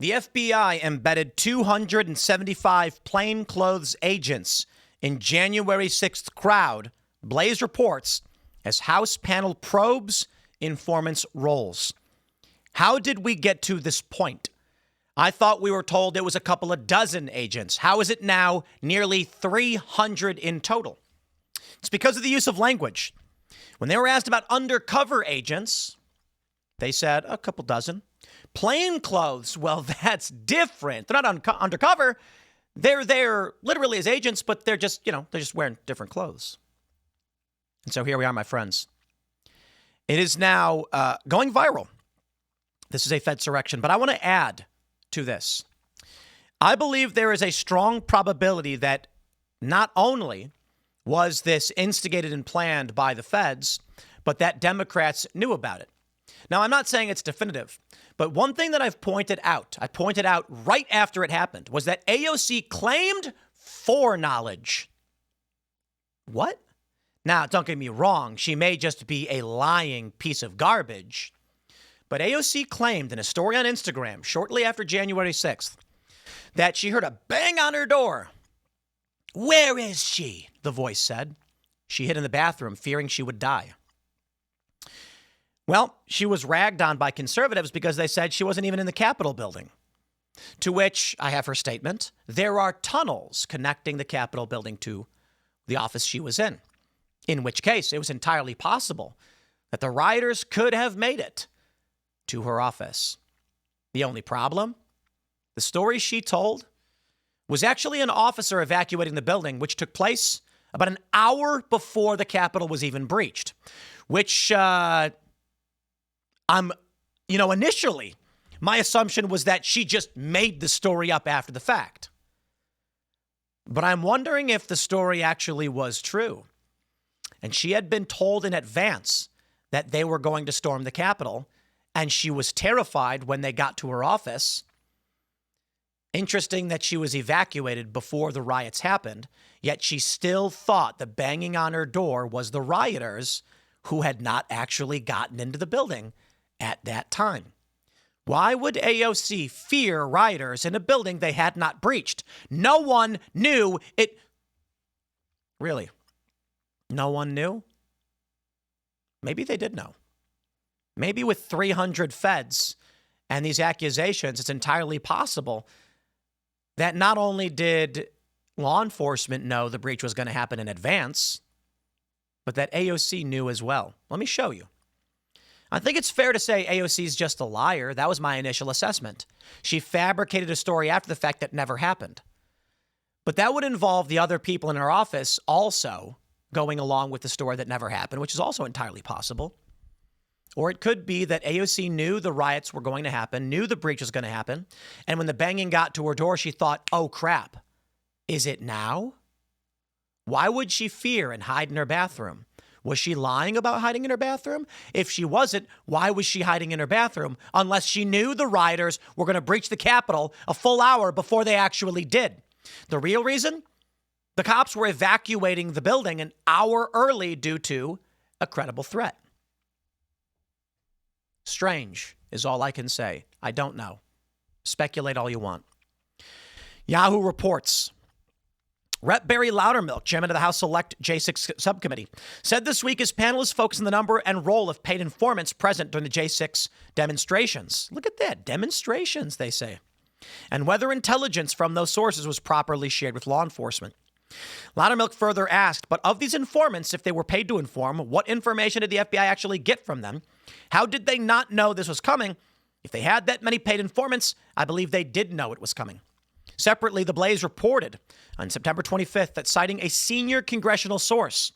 The FBI embedded 275 plainclothes agents in January 6th crowd, Blaze reports, as House panel probes informants' roles. How did we get to this point? I thought we were told it was a couple of dozen agents. How is it now nearly 300 in total? It's because of the use of language. When they were asked about undercover agents, they said a couple dozen. Plainclothes, well, that's different. They're not undercover. They're there literally as agents, but they're just wearing different clothes. And so here we are, my friends. It is now going viral. This is a Fedsurrection, but I want to add to this. I believe there is a strong probability that not only was this instigated and planned by the feds, but that Democrats knew about it. Now, I'm not saying it's definitive, but one thing that I pointed out right after it happened, was that AOC claimed foreknowledge. What? Now, don't get me wrong, she may just be a lying piece of garbage, but AOC claimed in a story on Instagram shortly after January 6th that she heard a bang on her door. "Where is she?" the voice said. She hid in the bathroom, fearing she would die. Well, she was ragged on by conservatives because they said she wasn't even in the Capitol building. To which I have her statement. There are tunnels connecting the Capitol building to the office she was in which case it was entirely possible that the rioters could have made it to her office. The only problem? The story she told was actually an officer evacuating the building, which took place about an hour before the Capitol was even breached, which initially my assumption was that she just made the story up after the fact. But I'm wondering if the story actually was true. And she had been told in advance that they were going to storm the Capitol, and she was terrified when they got to her office. Interesting that she was evacuated before the riots happened, yet she still thought the banging on her door was the rioters who had not actually gotten into the building at that time. Why would AOC fear rioters in a building they had not breached? No one knew it. Really? No one knew? Maybe they did know. Maybe with 300 feds and these accusations, it's entirely possible that not only did law enforcement know the breach was going to happen in advance, but that AOC knew as well. Let me show you. I think it's fair to say AOC is just a liar. That was my initial assessment. She fabricated a story after the fact that never happened. But that would involve the other people in her office also going along with the story that never happened, which is also entirely possible. Or it could be that AOC knew the riots were going to happen, knew the breach was going to happen, and when the banging got to her door, she thought, oh crap, is it now? Why would she fear and hide in her bathroom? Was she lying about hiding in her bathroom? If she wasn't, why was she hiding in her bathroom unless she knew the rioters were going to breach the Capitol a full hour before they actually did? The real reason? The cops were evacuating the building an hour early due to a credible threat. Strange is all I can say. I don't know. Speculate all you want. Yahoo reports. Rep. Barry Loudermilk, chairman of the House Select J6 subcommittee, said this week his panel is focused on the number and role of paid informants present during the J6 demonstrations. Look at that. Demonstrations, they say. And whether intelligence from those sources was properly shared with law enforcement. Loudermilk further asked, but of these informants, if they were paid to inform, what information did the FBI actually get from them? How did they not know this was coming? If they had that many paid informants, I believe they did know it was coming. Separately, the Blaze reported on September 25th that, citing a senior congressional source,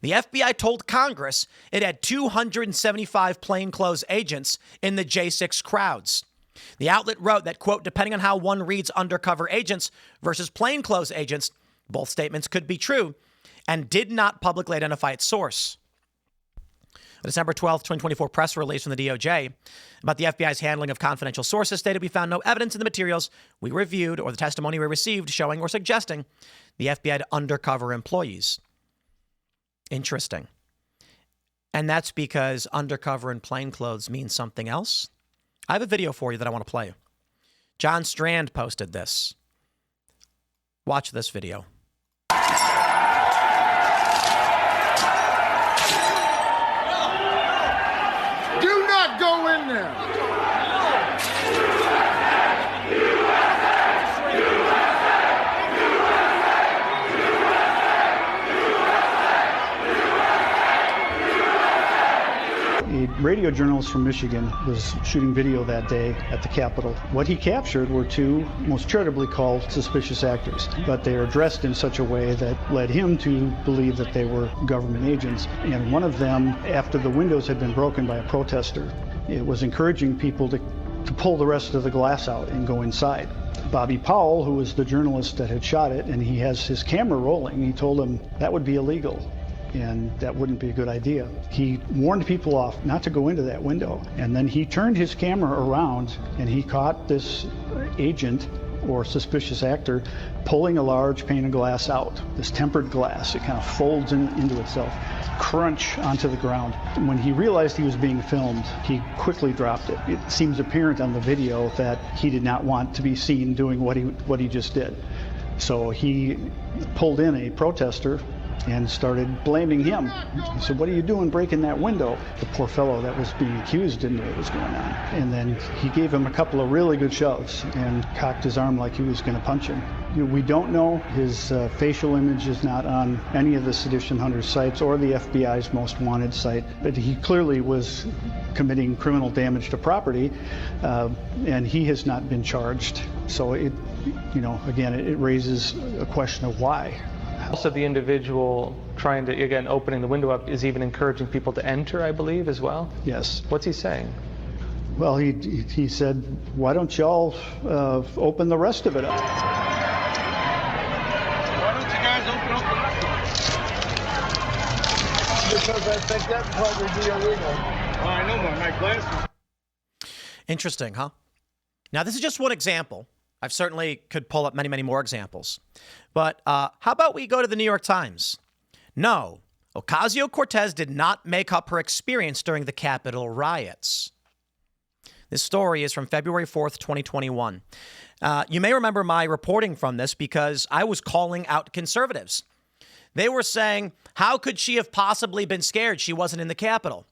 the FBI told Congress it had 275 plainclothes agents in the J6 crowds. The outlet wrote that, quote, depending on how one reads undercover agents versus plainclothes agents, both statements could be true, and did not publicly identify its source. A December 12th, 2024 press release from the DOJ about the FBI's handling of confidential sources stated we found no evidence in the materials we reviewed or the testimony we received showing or suggesting the FBI had undercover employees. Interesting. And that's because undercover and plainclothes means something else. I have a video for you that I want to play. John Strand posted this. Watch this video. Do not go in there. A radio journalist from Michigan was shooting video that day at the Capitol. What he captured were two, most charitably called, suspicious actors, but they are dressed in such a way that led him to believe that they were government agents. And one of them, after the windows had been broken by a protester, it was encouraging people to pull the rest of the glass out and go inside. Bobby Powell, who was the journalist that had shot it, and he has his camera rolling, he told him that would be illegal. And that wouldn't be a good idea. He warned people off not to go into that window. And then he turned his camera around and he caught this agent or suspicious actor pulling a large pane of glass out, this tempered glass. It kind of folds into itself, crunch onto the ground. When he realized he was being filmed, he quickly dropped it. It seems apparent on the video that he did not want to be seen doing what he just did. So he pulled in a protester and started blaming him. He said, "What are you doing breaking that window?" The poor fellow that was being accused didn't know what was going on. And then he gave him a couple of really good shoves and cocked his arm like he was going to punch him. We don't know. His facial image is not on any of the Sedition Hunters sites or the FBI's most wanted site, but he clearly was committing criminal damage to property, and he has not been charged. So it raises a question of why. Also, the individual trying to, again, opening the window up is even encouraging people to enter, I believe, as well? Yes. What's he saying? Well, he said, "Why don't y'all open the rest of it up?" Why don't you guys open up the rest of it? Because I think that'd probably be illegal. Oh, I know, my glasses. Interesting, huh? Now, this is just one example. I certainly could pull up many, many more examples. But how about we go to the New York Times? No, Ocasio-Cortez did not make up her experience during the Capitol riots. This story is from February 4th, 2021. You may remember my reporting from this because I was calling out conservatives. They were saying, how could she have possibly been scared? She wasn't in the Capitol.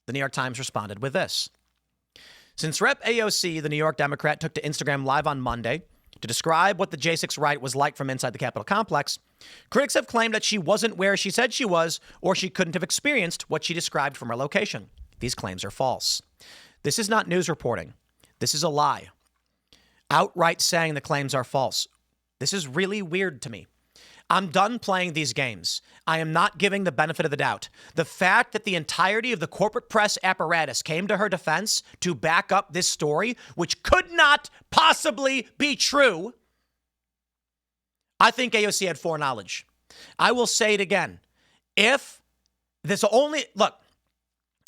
The New York Times responded with this. Since Rep. AOC, the New York Democrat, took to Instagram Live on Monday to describe what the J6 riot was like from inside the Capitol complex, critics have claimed that she wasn't where she said she was, or she couldn't have experienced what she described from her location. These claims are false. This is not news reporting. This is a lie. Outright saying the claims are false. This is really weird to me. I'm done playing these games. I am not giving the benefit of the doubt. The fact that the entirety of the corporate press apparatus came to her defense to back up this story, which could not possibly be true, I think AOC had foreknowledge. I will say it again. If this only, look,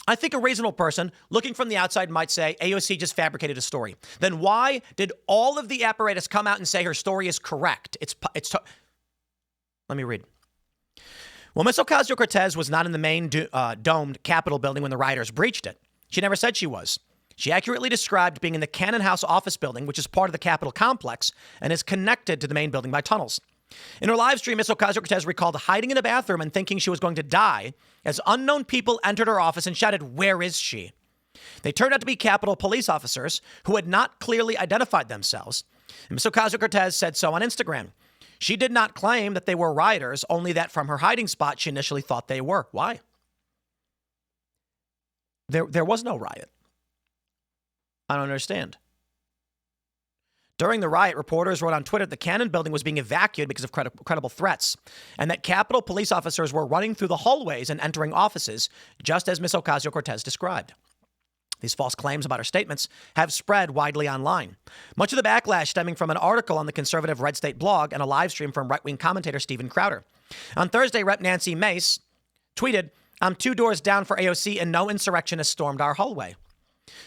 I think a reasonable person looking from the outside might say AOC just fabricated a story. Then why did all of the apparatus come out and say her story is correct? Let me read. Well, Ms. Ocasio-Cortez was not in the main domed Capitol building when the rioters breached it. She never said she was. She accurately described being in the Cannon House office building, which is part of the Capitol complex and is connected to the main building by tunnels. In her live stream, Ms. Ocasio-Cortez recalled hiding in a bathroom and thinking she was going to die as unknown people entered her office and shouted, "Where is she?" They turned out to be Capitol police officers who had not clearly identified themselves. And Ms. Ocasio-Cortez said so on Instagram. She did not claim that they were rioters, only that from her hiding spot, she initially thought they were. Why? There was no riot. I don't understand. During the riot, reporters wrote on Twitter that the Cannon building was being evacuated because of credible threats, and that Capitol police officers were running through the hallways and entering offices, just as Ms. Ocasio-Cortez described. These false claims about her statements have spread widely online. Much of the backlash stemming from an article on the conservative Red State blog and a live stream from right-wing commentator Steven Crowder. On Thursday, Rep. Nancy Mace tweeted, "I'm 2 doors down for AOC and no insurrectionist stormed our hallway."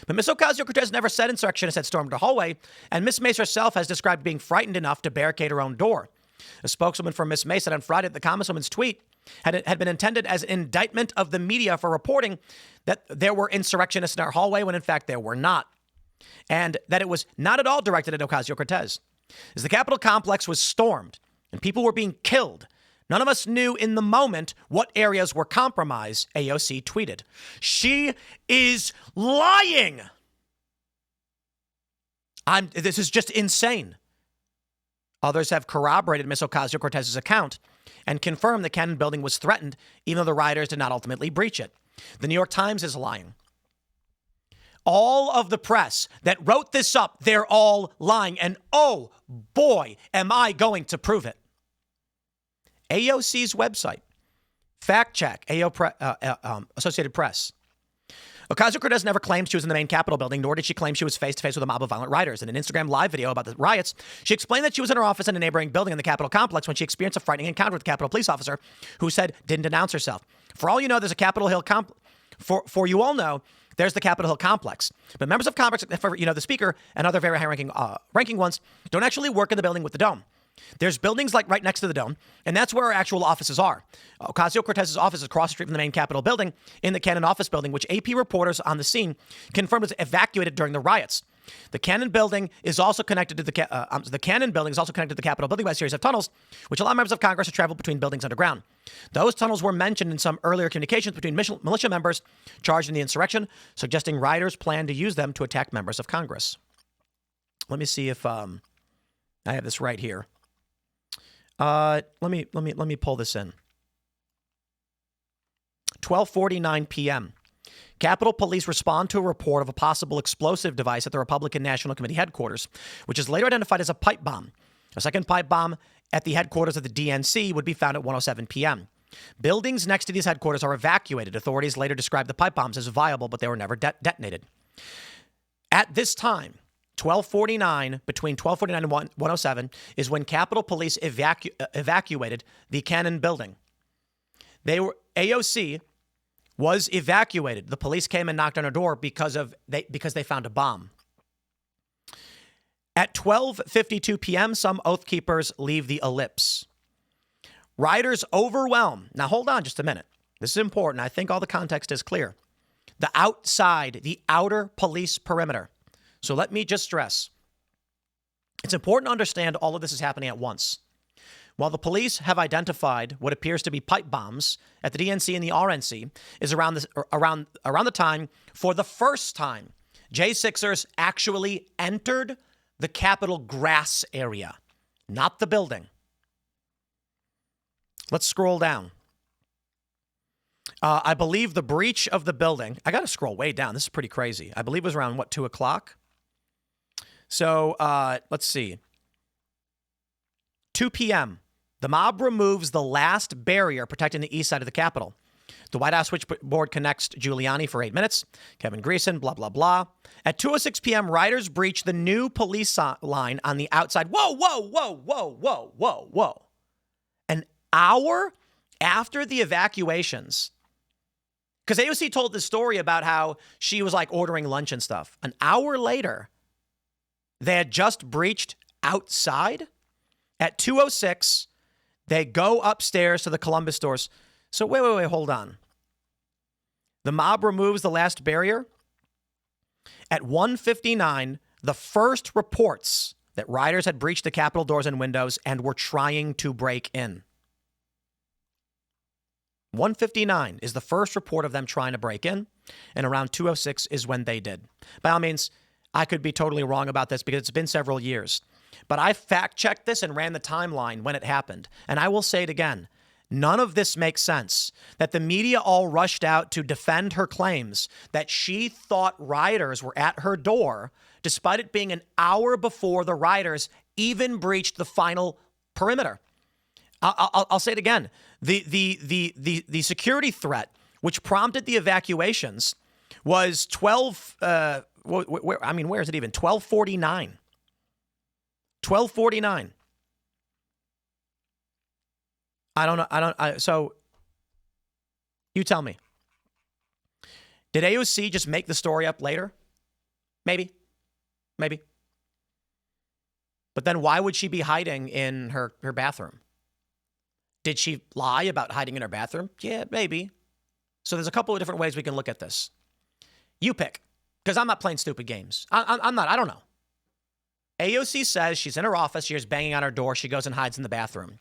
But Ms. Ocasio-Cortez never said insurrectionists had stormed her hallway, and Ms. Mace herself has described being frightened enough to barricade her own door. A spokeswoman for Ms. Mace said on Friday that the Congresswoman's tweet had been intended as an indictment of the media for reporting that there were insurrectionists in our hallway when in fact there were not. and that it was not at all directed at Ocasio-Cortez. As the Capitol complex was stormed and people were being killed, none of us knew in the moment what areas were compromised, AOC tweeted. She is lying. This is just insane. Others have corroborated Ms. Ocasio-Cortez's account and confirmed the Cannon building was threatened, even though the rioters did not ultimately breach it. The New York Times is lying. All of the press that wrote this up, they're all lying. And oh boy, am I going to prove it. AOC's website, fact check, Associated Press. Ocasio-Cortez never claimed she was in the main Capitol building, nor did she claim she was face-to-face with a mob of violent rioters. In an Instagram live video about the riots, she explained that she was in her office in a neighboring building in the Capitol complex when she experienced a frightening encounter with a Capitol police officer who said didn't announce herself. For all you know, there's a Capitol Hill For you all know, there's the Capitol Hill complex. But members of Congress, the Speaker and other very high-ranking ones, don't actually work in the building with the dome. There's buildings like right next to the dome, and that's where our actual offices are. Ocasio-Cortez's office is across the street from the main Capitol building in the Cannon office building, which AP reporters on the scene confirmed was evacuated during the riots. The Cannon building is also connected to the Capitol building by a series of tunnels, which allow members of Congress to travel between buildings underground. Those tunnels were mentioned in some earlier communications between militia members charged in the insurrection, suggesting rioters planned to use them to attack members of Congress. Let me see if I have this right here. Let me pull this in. 12:49 p.m. Capitol Police respond to a report of a possible explosive device at the Republican National Committee headquarters, which is later identified as a pipe bomb. A second pipe bomb at the headquarters of the DNC would be found at 1:07 p.m. Buildings next to these headquarters are evacuated. Authorities later described the pipe bombs as viable, but they were never detonated. At this time, 12:49, between 12:49 and 1:07 is when Capitol Police evacuated the Cannon building. AOC was evacuated. The police came and knocked on her door because they found a bomb. At 12:52 p.m., some Oath Keepers leave the ellipse. Rioters overwhelm. Now hold on just a minute. This is important. I think all the context is clear. The outer police perimeter. So let me just stress, it's important to understand all of this is happening at once. While the police have identified what appears to be pipe bombs at the DNC and the RNC is around the time, for the first time, J6ers actually entered the Capitol grass area, not the building. Let's scroll down. I believe the breach of the building, I got to scroll way down. This is pretty crazy. I believe it was around, 2 o'clock? So let's see. 2 p.m. The mob removes the last barrier protecting the east side of the Capitol. The White House switchboard connects Giuliani for 8 minutes. Kevin Greeson, blah, blah, blah. At 2:06 p.m., rioters breach the new police line on the outside. Whoa. An hour after the evacuations, because AOC told this story about how she was like ordering lunch and stuff. An hour later, they had just breached outside. At 2:06, they go upstairs to the Columbus stores. So wait, hold on. The mob removes the last barrier. At 1:59, the first reports that rioters had breached the Capitol doors and windows and were trying to break in. 1:59 is the first report of them trying to break in, and around 2:06 is when they did. By all means, I could be totally wrong about this because it's been several years. But I fact-checked this and ran the timeline when it happened. And I will say it again. None of this makes sense. That the media all rushed out to defend her claims that she thought rioters were at her door, despite it being an hour before the rioters even breached the final perimeter. I'll say it again. The security threat, which prompted the evacuations, was 12... where is it even? 12:49. 12:49. I don't know. So you tell me. Did AOC just make the story up later? Maybe. But then why would she be hiding in her bathroom? Did she lie about hiding in her bathroom? Yeah, maybe. So there's a couple of different ways we can look at this. You pick. Because I'm not playing stupid games. I'm not. I don't know. AOC says she's in her office. She's banging on her door. She goes and hides in the bathroom.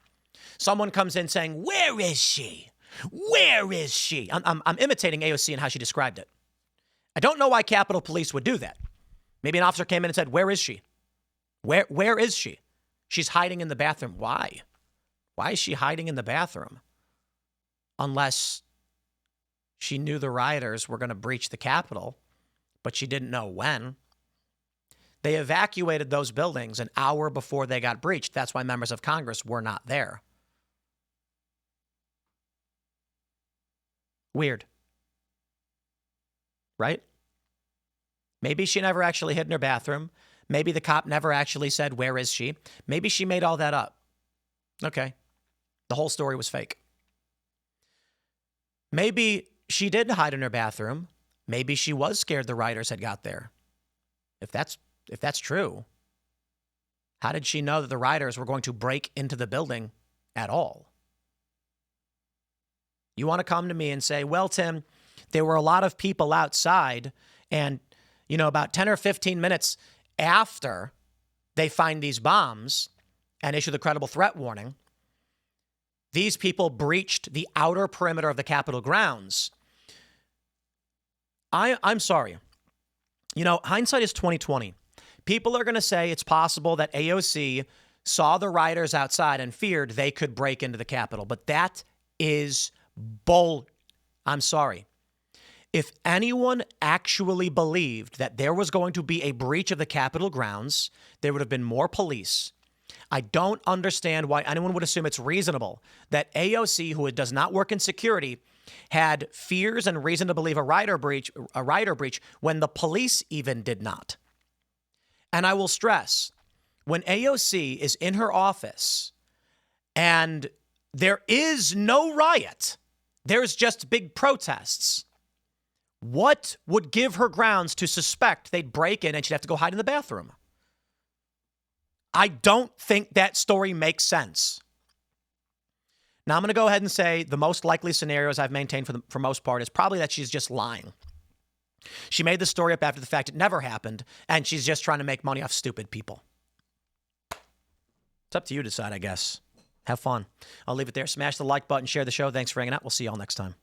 Someone comes in saying, "Where is she? Where is she?" I'm imitating AOC and how she described it. I don't know why Capitol Police would do that. Maybe an officer came in and said, "Where is she? Where is she?" She's hiding in the bathroom. Why? Why is she hiding in the bathroom? Unless she knew the rioters were going to breach the Capitol, but she didn't know when. They evacuated those buildings an hour before they got breached. That's why members of Congress were not there. Weird. Right? Maybe she never actually hid in her bathroom. Maybe the cop never actually said, "Where is she?" Maybe she made all that up. Okay. The whole story was fake. Maybe she did hide in her bathroom. Maybe she was scared the rioters had got there. If that's true, how did she know that the rioters were going to break into the building at all? You want to come to me and say, "Well, Tim, there were a lot of people outside, and, about 10 or 15 minutes after they find these bombs and issue the credible threat warning, these people breached the outer perimeter of the Capitol grounds." I'm sorry. Hindsight is 20/20. People are going to say it's possible that AOC saw the rioters outside and feared they could break into the Capitol, but that is bull. I'm sorry. If anyone actually believed that there was going to be a breach of the Capitol grounds, there would have been more police. I don't understand why anyone would assume it's reasonable that AOC, who does not work in security, had fears and reason to believe a riot breach when the police even did not. And I will stress, when AOC is in her office and there is no riot, there's just big protests, what would give her grounds to suspect they'd break in and she'd have to go hide in the bathroom? I don't think that story makes sense. Now, I'm going to go ahead and say the most likely scenarios I've maintained for most part is probably that she's just lying. She made the story up after the fact. It never happened, and she's just trying to make money off stupid people. It's up to you to decide, I guess. Have fun. I'll leave it there. Smash the like button, share the show. Thanks for hanging out. We'll see you all next time.